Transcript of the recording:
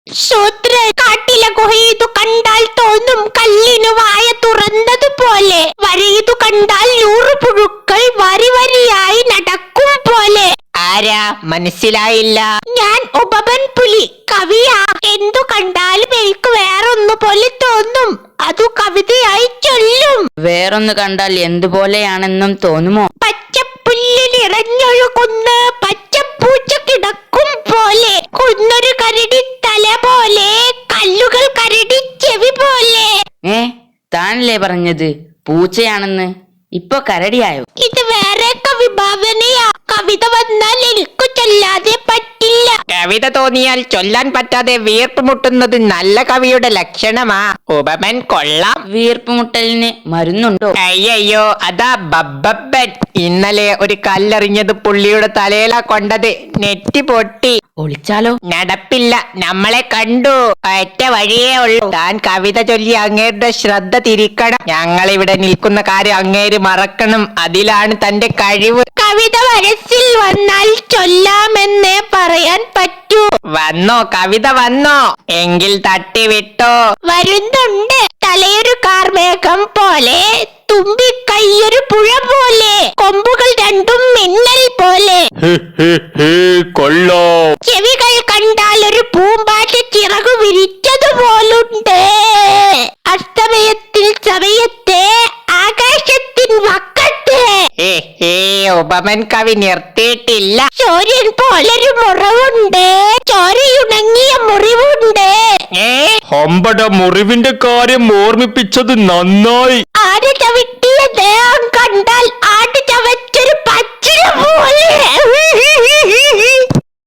ശൂദ്ര കാട്ടിലെ ഗുഹയിതു കണ്ടാൽ തോന്നും കല്ലിനു വായ തുറന്നതുപോലെ. വരയിതു കണ്ടാൽ 100 പുഴുക്കൾ വരി വരിയായി നടക്കും പോലെ. ആരാ? മനസ്സിലായില്ല. ഞാൻ ഉപമൻ പുലി, കവിയാ. എന്തു കണ്ടാലും എനിക്ക് വേറൊന്നു പോലെ തോന്നും, അതു കവിതയായി ചൊല്ലും. വേറൊന്ന് കണ്ടാൽ എന്തുപോലെയാണെന്നും തോന്നുമോ? പച്ചപ്പുല്ലിൽ ഇറഞ്ഞൊഴുകുന്ന പച്ചപ്പൂച്ച കിടക്കും പോലെ. കുന്നൊരു കരടി തല പോലെ, കല്ലുകൾ കരടി ചെവി പോലെ. താനല്ലേ പറഞ്ഞത് പൂച്ചയാണെന്ന്? ഇപ്പൊ കരടിയായോ? ഇത് വേറെ കവിഭാവനയാ. കവിത വന്നാൽ എനിക്ക് ചൊല്ലാതെ പറ്റില്ല. കവിത തോന്നിയാൽ ചൊല്ലാൻ പറ്റാതെ വീർപ്പ് മുട്ടുന്നത് നല്ല കവിയുടെ ലക്ഷണമാ. ഉപമൻ കൊള്ളാം. വീർപ്പുമുട്ടലിന് മരുന്നുണ്ടോ? അയ്യോ, അതാ ബബ്ബൻ. ഇന്നലെ ഒരു കല്ലെറിഞ്ഞത് പുള്ളിയുടെ തലയിലാ കൊണ്ടത്. നെറ്റി പൊട്ടി. ഒളിച്ചാലോ? നടപ്പില്ല, നമ്മളെ കണ്ടു. ഒറ്റ വഴിയേ ഉള്ളൂ. താൻ കവിത ചൊല്ലി അങ്ങേരുടെ ശ്രദ്ധ തിരിക്കണം. ഞങ്ങളിവിടെ നിൽക്കുന്ന കാര്യം അങ്ങേര് മറക്കണം. അതിലാണ് തന്റെ കഴിവ്. കവിത മനസ്സിൽ വന്നാൽ ചൊല്ലാമെന്നേ പറയാൻ പറ്റൂ. വന്നോ? കവിത വന്നോ? എങ്കിൽ തട്ടി വിട്ടോ. വരുന്നുണ്ട്. തലയൊരു കാർമേഘം പോലെ, തുമ്പിക്കൈയൊരു പുഴ പോലെ, കൊമ്പുകൾ രണ്ടും മിന്നൽ പോലെ. കൊള്ളോ. ചെവികൾ കണ്ടാൽ ഒരു പൂമ്പാറ്റ ചിറകു വിരിച്ചതുപോലുണ്ട്. അസ്തമയത്തിൽ സമയത്തെ ആകാശത്തിൻ വക്കത്തെ. ഉപമൻ കവി നിർത്തിയിട്ടില്ല. സൂര്യൻ പോലൊരു മുറിവുണ്ട്, ചോരയുണങ്ങിയ മുറിവുണ്ട്. ഹമ്പട മുറിവിന്റെ കാര്യം ഓർമ്മിപ്പിച്ചത് നന്നായി. ആരെ ചവിട്ടിയ ദേഹം കണ്ടാൽ